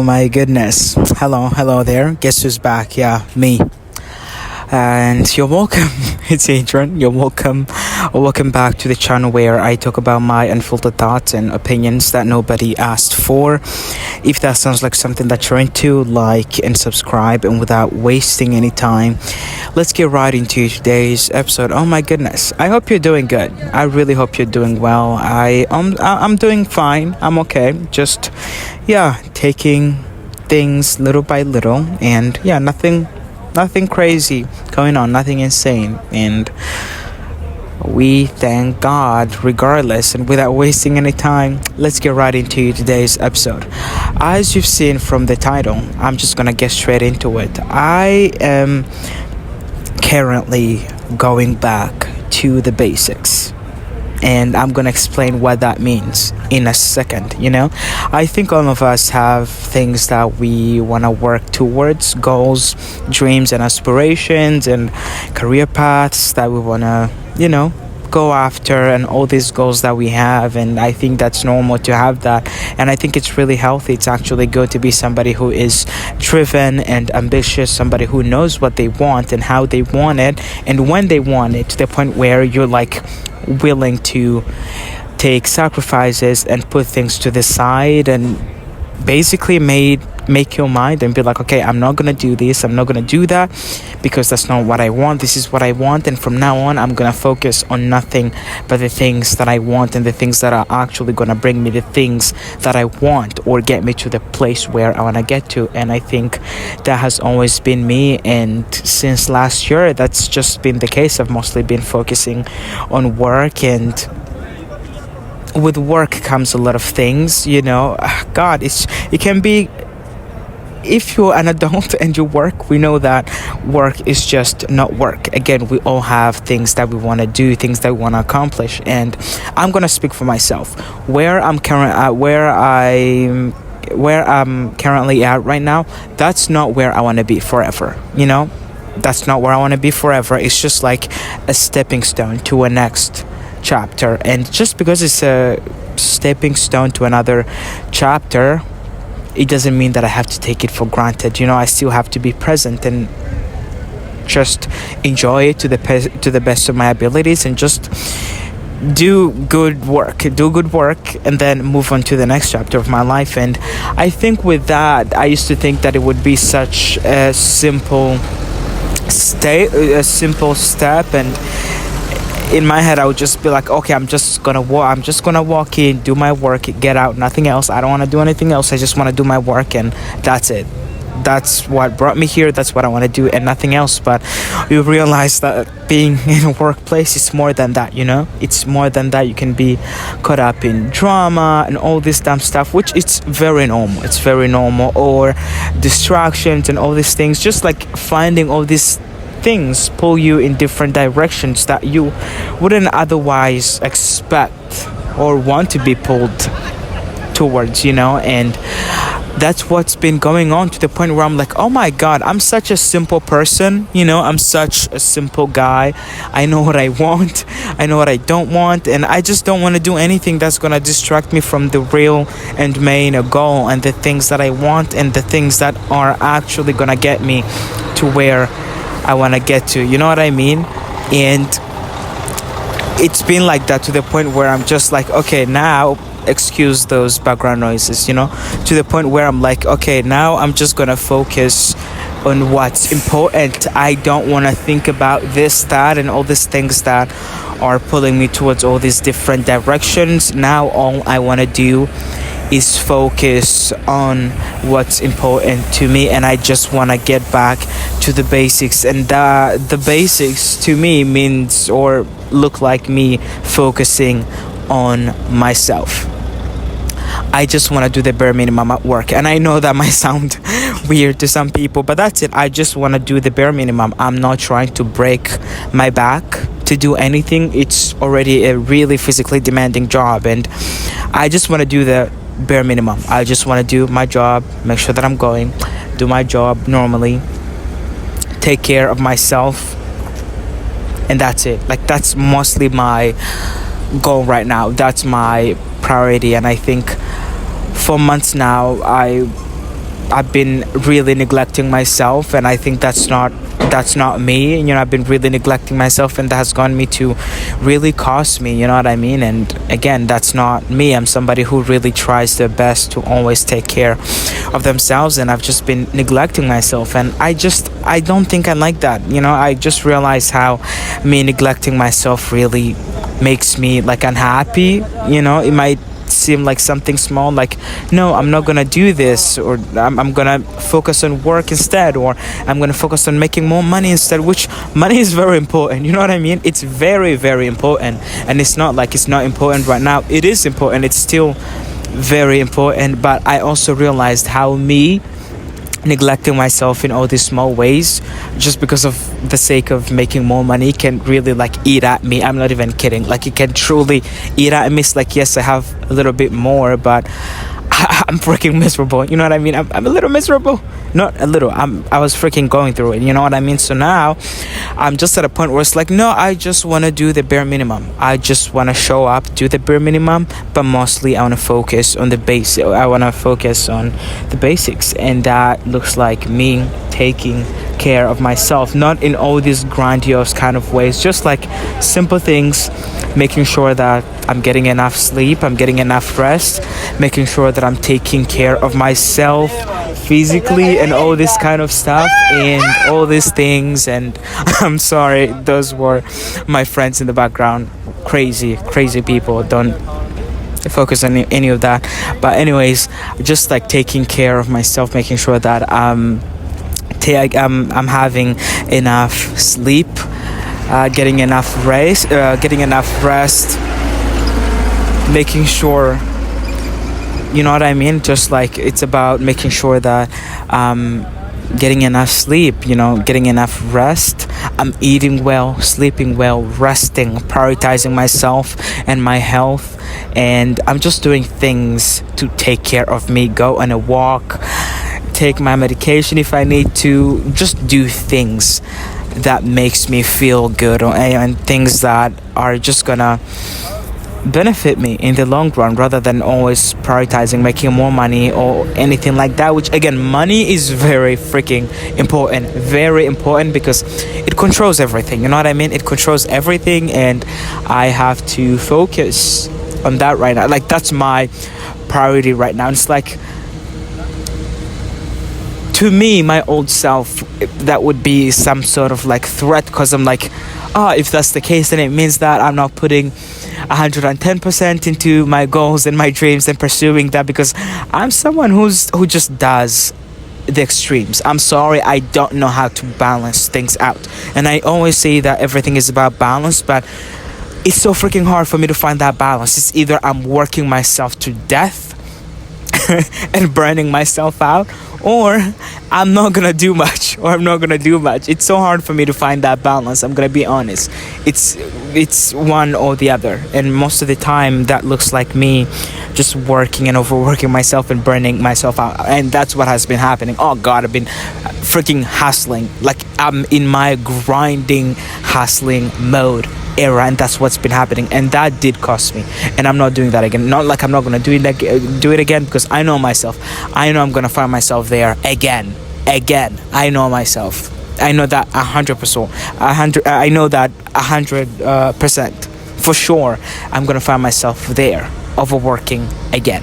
my goodness. Hello there. Guess who's back? Yeah, me. And you're welcome. It's Adrian. You're welcome. Welcome back to the channel where I talk about my unfiltered thoughts and opinions that nobody asked for. If that sounds like something that you're into, like and subscribe. And without wasting any time, let's get right into today's episode. Oh my goodness. I hope you're doing good. I really hope you're doing well. I'm doing fine. I'm okay. Just taking things little by little, and nothing crazy going on, nothing insane, and we thank God regardless. And without wasting any time, let's get right into today's episode. As you've seen from the title, I'm just gonna get straight into it. I am currently going back to the basics, and I'm gonna explain what that means in a second. I think all of us have things that we want to work towards, goals, dreams, and aspirations, and career paths that we want to go after, and all these goals that we have. And I think that's normal to have that, and I think it's really healthy. It's actually good to be somebody who is driven and ambitious, somebody who knows what they want and how they want it and when they want it, to the point where you're like willing to take sacrifices and put things to the side, and basically make your mind and be like, okay, I'm not gonna do this, I'm not gonna do that, because that's not what I want. This is what I want, and from now on I'm gonna focus on nothing but the things that I want, and the things that are actually gonna bring me the things that I want, or get me to the place where I want to get to. And I think that has always been me, and since last year that's just been the case. I've mostly been focusing on work, and with work comes a lot of things. God, it can be, if you're an adult and you work, we know that work is just not work. Again, we all have things that we want to do, things that we want to accomplish. And I'm going to speak for myself. Where I'm currently at right now, that's not where I want to be forever. That's not where I want to be forever. It's just like a stepping stone to a next chapter. And just because it's a stepping stone to another chapter, it doesn't mean that I have to take it for granted. I still have to be present and just enjoy it to the best of my abilities, and just do good work, and then move on to the next chapter of my life. And I think with that, I used to think that it would be such a simple step, and in my head I would just be like, okay, I'm just gonna walk in, do my work, get out, nothing else. I don't want to do anything else. I just want to do my work, and that's it. That's what brought me here. That's what I want to do, and nothing else. But you realize that being in a workplace is more than that. It's more than that. You can be caught up in drama and all this dumb stuff, which it's very normal, or distractions and all these things. Just like finding all these things pull you in different directions that you wouldn't otherwise expect or want to be pulled towards, and that's what's been going on, to the point where I'm like, oh my God, I'm such a simple person. I'm such a simple guy. I know what I want, I know what I don't want, and I just don't want to do anything that's gonna distract me from the real and main goal, and the things that I want, and the things that are actually gonna get me to where I want to get to. You know what I mean? And it's been like that, to the point where I'm just like, okay, now, excuse those background noises, to the point where I'm like, okay, now I'm just gonna focus on what's important. I don't want to think about this, that, and all these things that are pulling me towards all these different directions. Now all I want to do is focus on what's important to me, and I just want to get back to the basics. And the basics to me means, or look like, me focusing on myself. I just want to do the bare minimum at work, and I know that might sound weird to some people, but that's it. I just want to do the bare minimum. I'm not trying to break my back to do anything. It's already a really physically demanding job, and I just want to do the bare minimum. I just want to do my job, make sure that I'm going, do my job normally, take care of myself, and that's it. Like, that's mostly my goal right now. That's my priority. And I think for months now, I I've been really neglecting myself, and I think that's not me. I've been really neglecting myself, and that has gone me to really cost me, you know what I mean? And again, that's not me. I'm somebody who really tries their best to always take care of themselves, and I've just been neglecting myself, and I don't think I like that. I just realized how me neglecting myself really makes me like unhappy. It might seem like something small, like, no, I'm not gonna do this, or I'm gonna focus on work instead, or I'm gonna focus on making more money instead, which money is very important, you know what I mean? It's very, very important. And it's not like it's not important right now. It is important. It's still very important. But I also realized how me neglecting myself in all these small ways, just because of the sake of making more money, can really like eat at me. I'm not even kidding. Like, it can truly eat at me. It's like, yes, I have a little bit more, but I'm freaking miserable. You know what I mean? I'm a little miserable. Not a little. I was freaking going through it. You know what I mean? So now I'm just at a point where it's like, no, I just want to do the bare minimum. I just want to show up, do the bare minimum, but mostly I want to focus on the basics. I want to focus on the basics, and that looks like me taking care of myself, not in all these grandiose kind of ways, just like simple things, making sure that I'm getting enough sleep, I'm getting enough rest, making sure that I'm taking care of myself physically, and all this kind of stuff, and all these things. And I'm sorry, those were my friends in the background. Crazy people. Don't focus on any of that. But anyways, just like taking care of myself, making sure that I'm having enough sleep, getting enough rest, making sure, you know what I mean? Just like, it's about making sure that getting enough sleep, getting enough rest. I'm eating well, sleeping well, resting, prioritizing myself and my health, and I'm just doing things to take care of me. Go on a walk, take my medication if I need to, just do things that makes me feel good, and things that are just gonna benefit me in the long run, rather than always prioritizing making more money or anything like that. Which, again, money is very freaking important, very important, because it controls everything, you know what I mean? It controls everything, and I have to focus on that right now. Like, that's my priority right now. It's like, to me, my old self, that would be some sort of like threat, because I'm like, if that's the case, then it means that I'm not putting 110% into my goals and my dreams and pursuing that, because I'm someone who just does the extremes. I'm sorry, I don't know how to balance things out, and I always say that everything is about balance, but it's so freaking hard for me to find that balance. It's either I'm working myself to death and burning myself out, or I'm not gonna do much, It's so hard for me to find that balance. I'm gonna be honest. It's one or the other, and most of the time that looks like me just working and overworking myself and burning myself out, and that's what has been happening. Oh god, I've been freaking hustling. Like, I'm in my grinding, hustling mode era, and that's what's been happening, and that did cost me, and I'm not doing that again. Not like I'm not gonna do it again, because I know myself. I know I'm gonna find myself there again. I know myself. I know that 100%. I know that 100% for sure. I'm gonna find myself there, overworking again.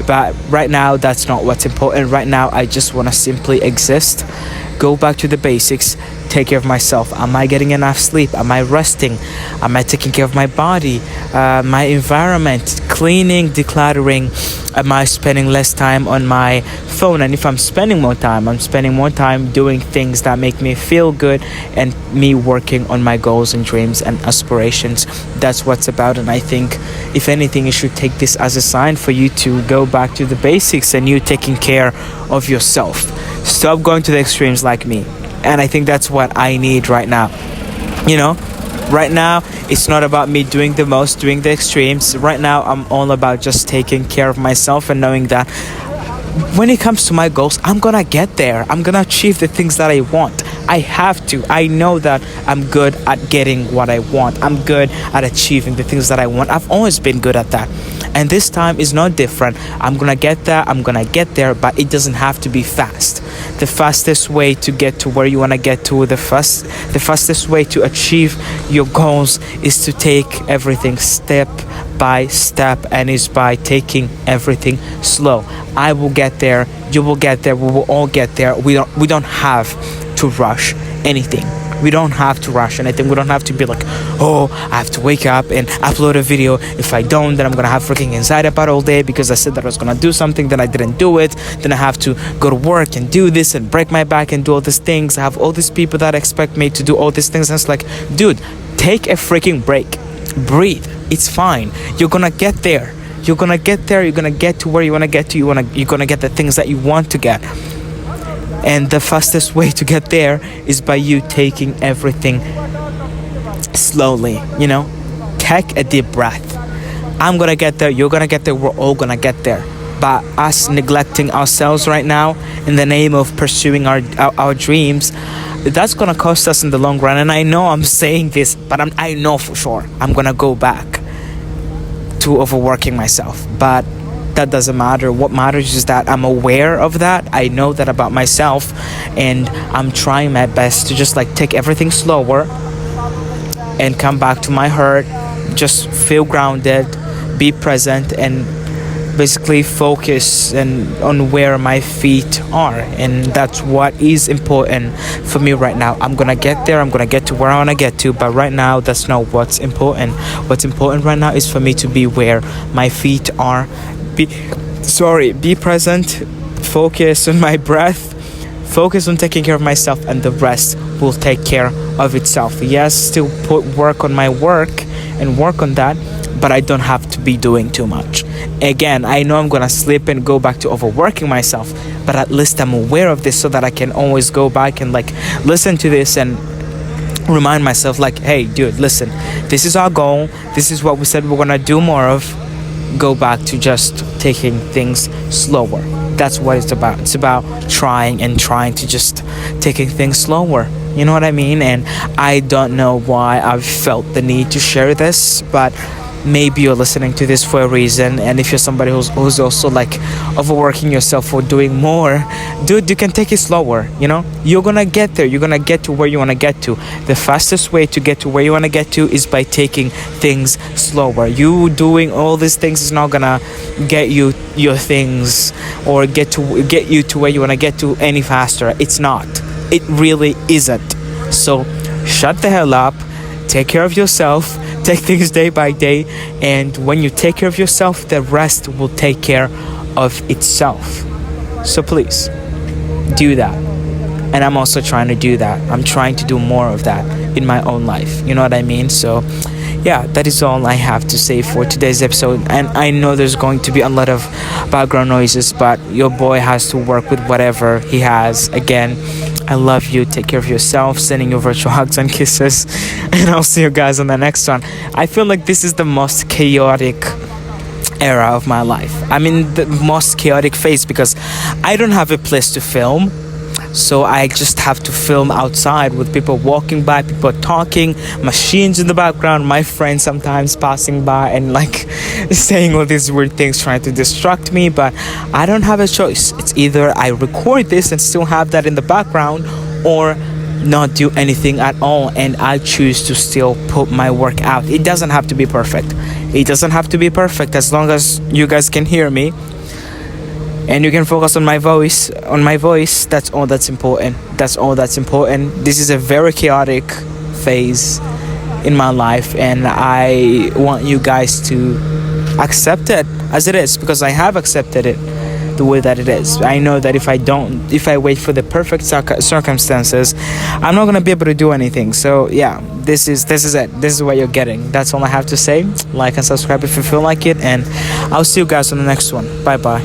But right now, that's not what's important. Right now, I just want to simply exist, go back to the basics, take care of myself. Am I getting enough sleep? Am I resting? Am I taking care of my body, my environment, cleaning, decluttering? Am I spending less time on my phone? And if I'm spending more time, I'm spending more time doing things that make me feel good, and me working on my goals and dreams and aspirations. That's what's about. And I think, if anything, you should take this as a sign for you to go back to the basics, and you taking care of yourself. Stop going to the extremes like me. And I think that's what I need right now. Right now, it's not about me doing the most, doing the extremes. Right now, I'm all about just taking care of myself, and knowing that when it comes to my goals, I'm gonna get there. I'm gonna achieve the things that I want. I have to. I know that I'm good at getting what I want. I'm good at achieving the things that I want. I've always been good at that. And this time is not different. I'm gonna get there, but it doesn't have to be fast. The fastest way to get to where you want to get to, the fastest way to achieve your goals is to take everything step by step, and is by taking everything slow. I will get there, you will get there, we will all get there. We don't have to rush anything. We don't have to rush anything. We don't have to be like, oh, I have to wake up and upload a video. If I don't, then I'm gonna have freaking anxiety about all day because I said that I was gonna do something, then I didn't do it. Then I have to go to work and do this and break my back and do all these things. I have all these people that expect me to do all these things, and it's like, dude, take a freaking break. Breathe. It's fine. You're gonna get there. You're gonna get there. You're gonna get to where you wanna get to. You're gonna get the things that you want to get. And the fastest way to get there is by you taking everything slowly, Take a deep breath. I'm gonna get there, you're gonna get there, we're all gonna get there. But us neglecting ourselves right now in the name of pursuing our dreams, that's gonna cost us in the long run. And I know I'm saying this, but I know for sure I'm gonna go back to overworking myself. But that doesn't matter. What matters is that I'm aware of that. I know that about myself, and I'm trying my best to just take everything slower and come back to my heart, just feel grounded, be present, and basically focus on where my feet are. And that's what is important for me right now. I'm gonna get there, I'm gonna get to where I want to get to, but right now that's not what's important. What's important right now is for me to be where my feet are. Be present, focus on my breath, focus on taking care of myself, and the rest will take care of itself. Yes, still put work on my work and work on that, but I don't have to be doing too much. Again, I know I'm gonna slip and go back to overworking myself, but at least I'm aware of this so that I can always go back and listen to this and remind myself hey dude, listen, this is our goal, this is what we said we're gonna do more of. Go back to just taking things slower. That's what it's about. It's about trying to just taking things slower. You know what I mean? And I don't know why I've felt the need to share this, but maybe you're listening to this for a reason. And if you're somebody who's also overworking yourself or doing more, dude, you can take it slower. You're gonna get there. You're gonna get to where you want to get to. The fastest way to get to where you want to get to is by taking things slower. You doing all these things is not gonna get you your things or get you to where you want to get to any faster. It's not. It really isn't. So shut the hell up, take care of yourself, take things day by day, and when you take care of yourself, the rest will take care of itself. So please do that. And I'm also trying to do that. I'm trying to do more of that in my own life. You know what I mean? So yeah, that is all I have to say for today's episode. And I know there's going to be a lot of background noises, but your boy has to work with whatever he has. Again, I love you. Take care of yourself. Sending you virtual hugs and kisses. And I'll see you guys on the next one. I feel like this is the most chaotic era of my life. I'm in the most chaotic phase because I don't have a place to film. So I just have to film outside with people walking by, people talking, machines in the background, my friends sometimes passing by and saying all these weird things, trying to distract me. But I don't have a choice. It's either I record this and still have that in the background, or not do anything at all, and I choose to still put my work out. It doesn't have to be perfect. It doesn't have to be perfect, as long as you guys can hear me and you can focus on my voice. That's all that's important. This is a very chaotic phase in my life, and I want you guys to accept it as it is, because I have accepted it the way that it is. I know that if I wait for the perfect circumstances, I'm not gonna be able to do anything. So yeah, this is it. This is what you're getting. That's all I have to say. Like and subscribe if you feel like it, and I'll see you guys on the next one. Bye bye.